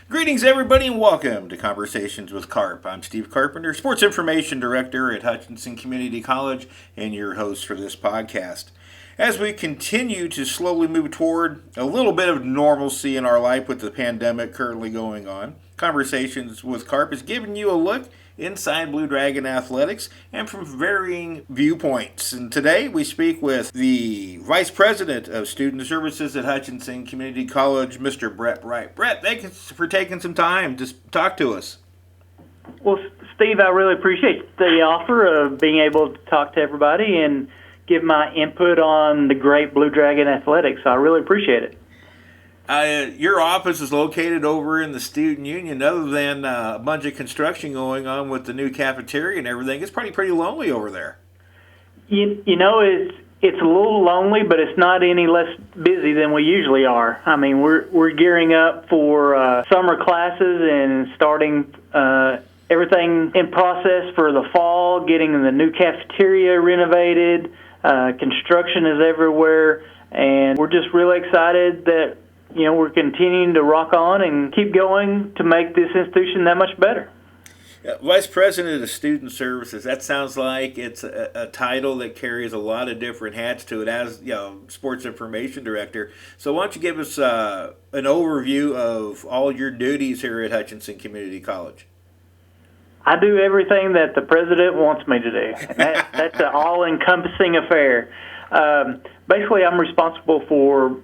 Greetings, everybody, and welcome to Conversations with Carp. I'm Steve Carpenter, Sports Information Director at Hutchinson Community College, and your host for this podcast. As we continue to slowly move toward a little bit of normalcy in our life with the pandemic currently going on, Conversations with Carp is giving you a look inside Blue Dragon athletics and from varying viewpoints. And today we speak with the Vice President of Student Services at Hutchinson Community College, Mr. Brett Wright. Brett, thanks for taking some time to talk to us. Well, Steve, I really appreciate the offer of being able to talk to everybody and give my input on the great Blue Dragon athletics. I really appreciate it. Your office is located over in the Student Union. Other than a bunch of construction going on with the new cafeteria and everything, it's pretty lonely over there. You know, it's a little lonely, but it's not any less busy than we usually are. I mean, we're gearing up for summer classes and starting everything in process for the fall, getting the new cafeteria renovated. Construction is everywhere, and we're just really excited that we're continuing to rock on and keep going to make this institution that much better. Vice President of Student Services, that sounds like it's a title that carries a lot of different hats to it as, Sports Information Director. So why don't you give us an overview of all your duties here at Hutchinson Community College? I do everything that the president wants me to do. That's an all-encompassing affair. Basically, I'm responsible for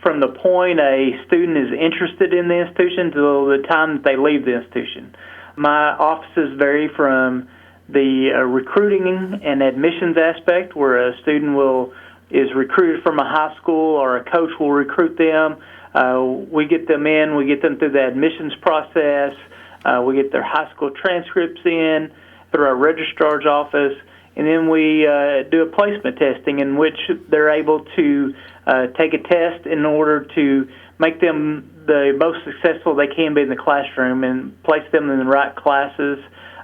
from the point a student is interested in the institution to the time that they leave the institution. My offices vary from the recruiting and admissions aspect, where a student is recruited from a high school or a coach will recruit them. We get them in, we get them through the admissions process, we get their high school transcripts in through our registrar's office, and then we do a placement testing in which they're able to take a test in order to make them the most successful they can be in the classroom and place them in the right classes,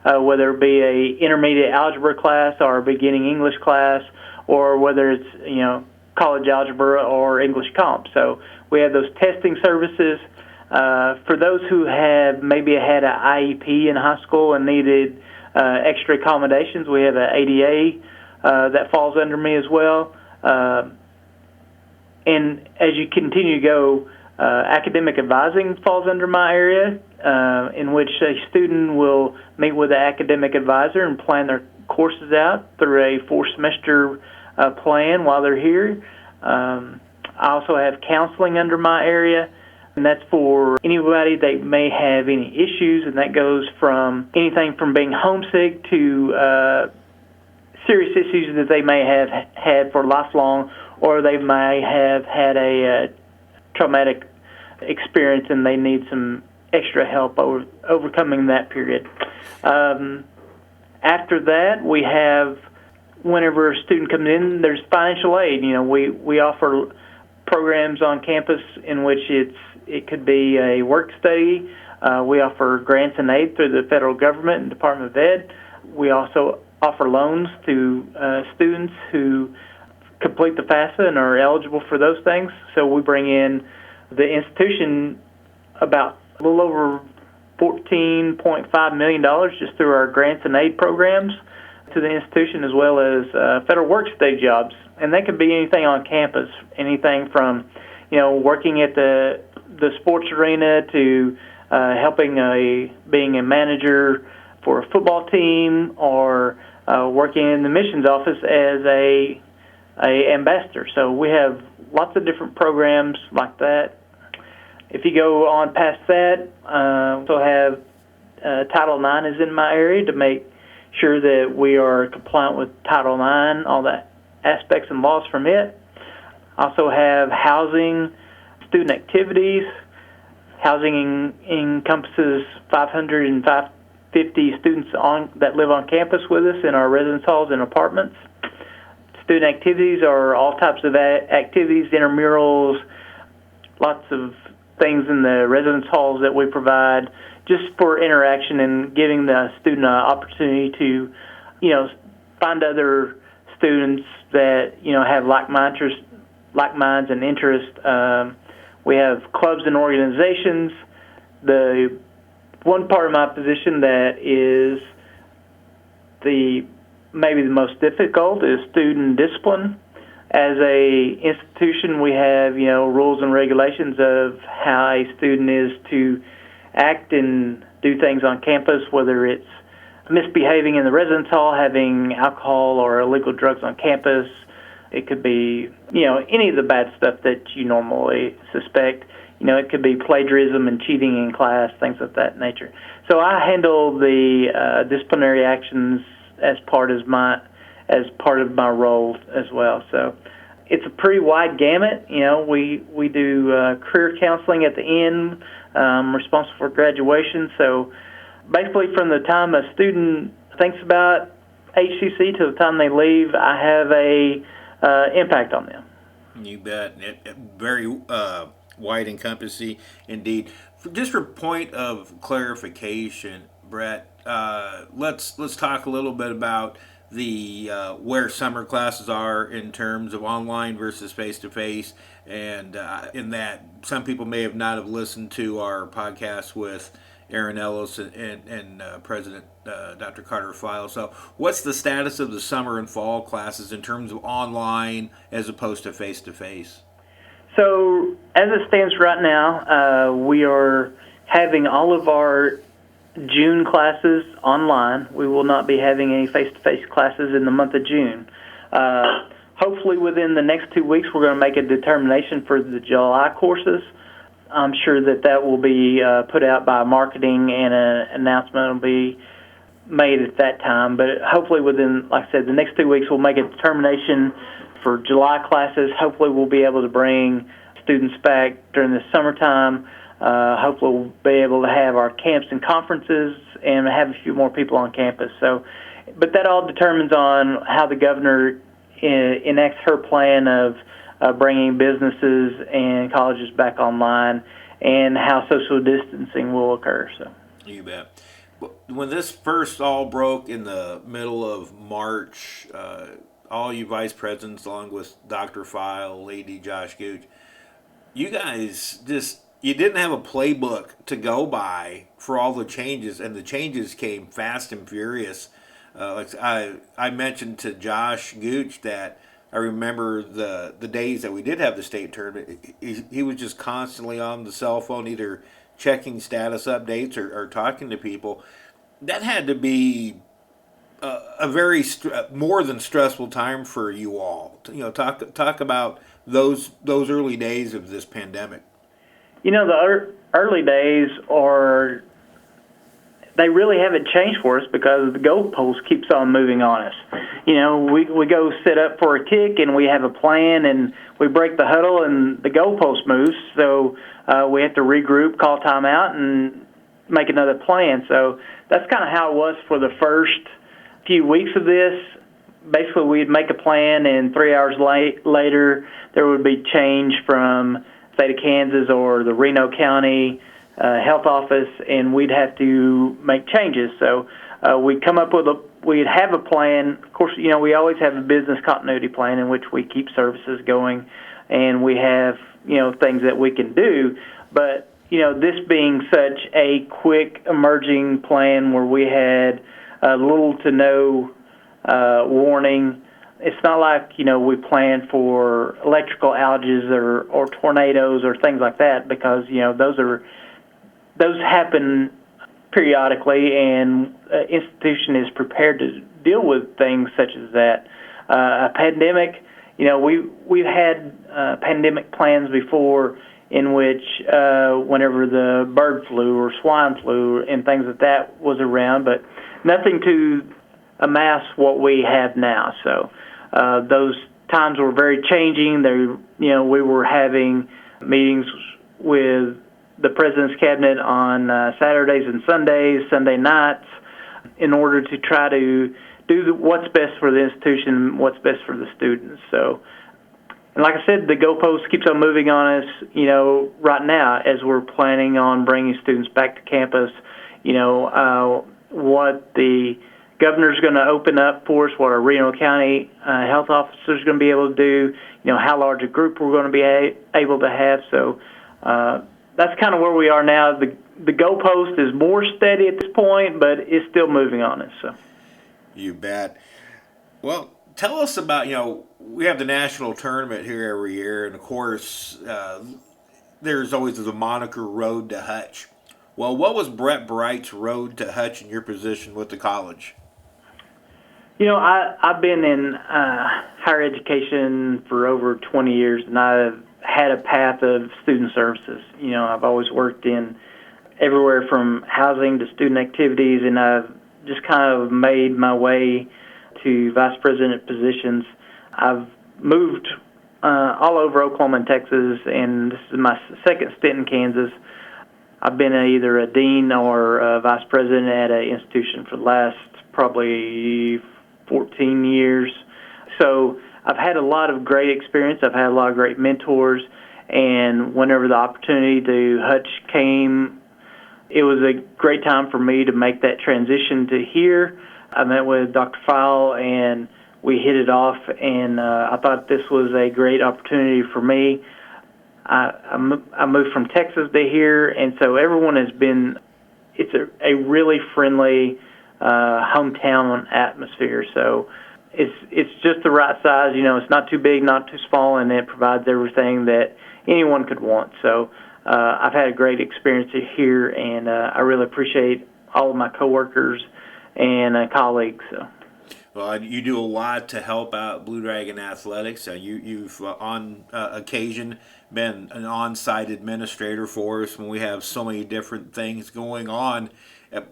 whether it be a intermediate algebra class or a beginning English class, or whether it's college algebra or English comp. So we have those testing services. For those who have maybe had an IEP in high school and needed extra accommodations, we have an ADA that falls under me as well. And as you continue to go, academic advising falls under my area, in which a student will meet with an academic advisor and plan their courses out through a 4-semester plan while they're here. I also have counseling under my area, and that's for anybody that may have any issues, and that goes from anything from being homesick to serious issues that they may have had for lifelong, or they may have had a traumatic experience and they need some extra help overcoming that period. After that, we have, whenever a student comes in, there's financial aid. We offer programs on campus in which it could be a work study. We offer grants and aid through the federal government and Department of Ed. We also offer loans to students who complete the FAFSA and are eligible for those things. So we bring in the institution about a little over $14.5 million just through our grants and aid programs to the institution, as well as federal work study jobs. And that could be anything on campus, anything from working at the sports arena to helping being a manager for a football team, or working in the missions office as a ambassador. So we have lots of different programs like that. If you go on past that, also have Title IX is in my area to make sure that we are compliant with Title IX, all the aspects and laws from it. Also have housing, student activities. Housing encompasses 500 and 550 students that live on campus with us in our residence halls and apartments. Student activities are all types of activities, intramurals, lots of things in the residence halls that we provide just for interaction and giving the student an opportunity to, find other students that, have like minds and interests. We have clubs and organizations The one part of my position that is maybe the most difficult is student discipline. As a institution, we have rules and regulations of how a student is to act and do things on campus, whether it's misbehaving in the residence hall, having alcohol or illegal drugs on campus. It could be any of the bad stuff that you normally suspect. It could be plagiarism and cheating in class, things of that nature. So I handle the disciplinary actions as part of my role as well. So it's a pretty wide gamut. We do career counseling at the end, responsible for graduation. So basically, from the time a student thinks about HCC to the time they leave, I have a impact on them. You bet. Very wide encompassing indeed. Just for point of clarification, Brett, let's talk a little bit about the where summer classes are in terms of online versus face-to-face, and in that some people may have not have listened to our podcast with Aaron Ellis and President Dr. Carter File. So what's the status of the summer and fall classes in terms of online as opposed to face-to-face? So as it stands right now, we are having all of our June classes online. We will not be having any face-to-face classes in the month of June. Hopefully within the next 2 weeks, we're going to make a determination for the July courses. I'm sure that will be put out by marketing, and an announcement will be made at that time. But hopefully within, like I said, the next 2 weeks, we'll make a determination for July classes. Hopefully we'll be able to bring students back during the summertime. Hopefully we'll be able to have our camps and conferences and have a few more people on campus. So, but that all determines on how the governor enacts her plan of bringing businesses and colleges back online, and how social distancing will occur. So, you bet. When this first all broke in the middle of March, all you vice presidents, along with Dr. File, Lady Josh Gooch, you guys you didn't have a playbook to go by for all the changes, and the changes came fast and furious. Like I mentioned to Josh Gooch that I remember the days that we did have the state tournament, he was just constantly on the cell phone, either checking status updates or talking to people. That had to be a very more than stressful time for you all. Talk about those early days of this pandemic. The early days they really haven't changed for us because the goalpost keeps on moving on us. We go set up for a kick and we have a plan, and we break the huddle and the goalpost moves. So we have to regroup, call timeout, and make another plan. So that's kind of how it was for the first few weeks of this. Basically, we'd make a plan, and 3 hours later, there would be change from the state of Kansas or the Reno County health office, and we'd have to make changes. So we'd come up with we'd have a plan. Of course, we always have a business continuity plan in which we keep services going, and we have, things that we can do. But, this being such a quick emerging plan where we had little to no warning, it's not like, we plan for electrical outages or tornadoes or things like that, because, those happen periodically, and institution is prepared to deal with things such as that. A pandemic, we've had pandemic plans before in which whenever the bird flu or swine flu and things like that was around, but nothing to amass what we have now. So those times were very changing. We were having meetings with the President's Cabinet on Saturdays and Sundays, Sunday nights, in order to try to do what's best for the institution, what's best for the students. So, and like I said, the goalpost keeps on moving on us, right now as we're planning on bringing students back to campus, what the governor's going to open up for us, what our Reno County health officers are going to be able to do, how large a group we're going to be able to have. So, that's kind of where we are now. The goalpost is more steady at this point, but it's still moving on us. So. You bet. Well, tell us about, we have the national tournament here every year, and of course, there's always the moniker Road to Hutch. Well, what was Brett Bright's road to Hutch in your position with the college? I've been in higher education for over 20 years, and I've had a path of student services. I've always worked in everywhere from housing to student activities, and I've just kind of made my way to vice president positions. I've moved all over Oklahoma and Texas, and this is my second stint in Kansas. I've been either a dean or a vice president at an institution for the last probably 14 years. So I've had a lot of great experience. I've had a lot of great mentors, and whenever the opportunity to Hutch came, it was a great time for me to make that transition to here. I met with Dr. Fowle, and we hit it off, and I thought this was a great opportunity for me. I moved from Texas to here, and so everyone has been, it's a really friendly hometown atmosphere. So it's just the right size. It's not too big, not too small, and it provides everything that anyone could want. So I've had a great experience here, and I really appreciate all of my coworkers and colleagues. So. Well, you do a lot to help out Blue Dragon Athletics. You've on occasion been an on-site administrator for us when we have so many different things going on.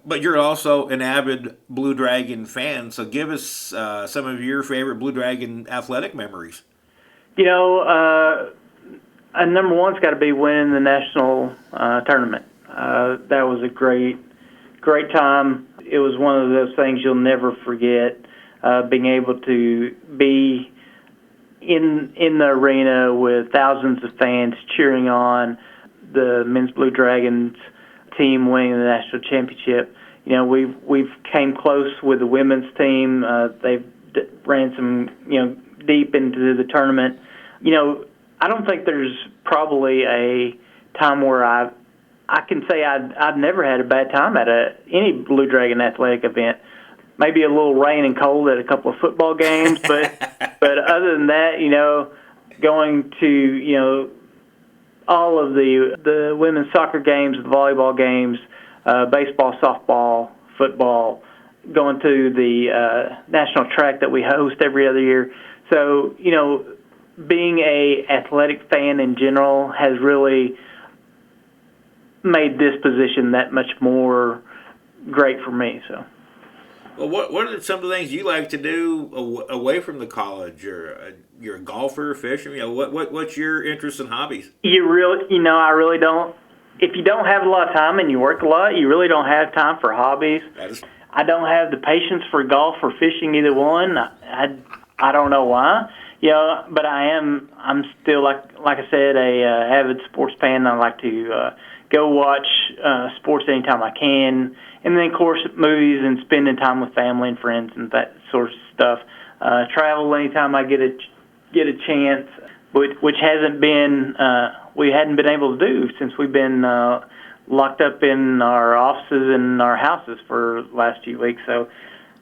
But you're also an avid Blue Dragon fan, so give us some of your favorite Blue Dragon athletic memories. Number one's got to be winning the national tournament. That was a great time. It was one of those things you'll never forget. Being able to be in the arena with thousands of fans cheering on the men's Blue Dragons team winning the national championship. We've came close with the women's team. They've ran some deep into the tournament. I don't think there's probably a time where I can say I've never had a bad time at any Blue Dragon athletic event. Maybe a little rain and cold at a couple of football games, but other than that, going to all of the women's soccer games, the volleyball games, baseball, softball, football, going to the national track that we host every other year. So being a athletic fan in general has really made this position that much more great for me. So. Well, what are some of the things you like to do away from the college? You're a golfer, fishing. What's your interest in hobbies? I really don't. If you don't have a lot of time and you work a lot, you really don't have time for hobbies. I don't have the patience for golf or fishing, either one. I don't know why. But I'm still like I said, a avid sports fan. I like to go watch sports anytime I can. And then, of course, movies and spending time with family and friends and that sort of stuff. Travel anytime I get a chance, which hasn't been we hadn't been able to do since we've been locked up in our offices and our houses for the last few weeks. So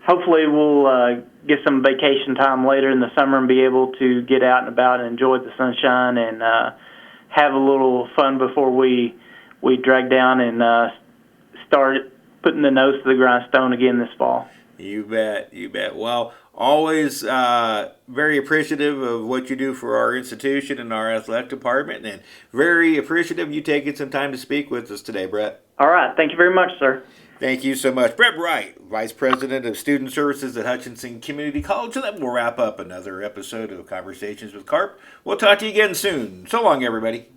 hopefully we'll get some vacation time later in the summer and be able to get out and about and enjoy the sunshine and have a little fun before we drag down and start putting the nose to the grindstone again this fall. You bet. Well, always very appreciative of what you do for our institution and our athletic department, and very appreciative you taking some time to speak with us today, Brett. All right. Thank you very much, sir. Thank you so much. Brett Bright, Vice President of Student Services at Hutchinson Community College. And that will wrap up another episode of Conversations with Carp. We'll talk to you again soon. So long, everybody.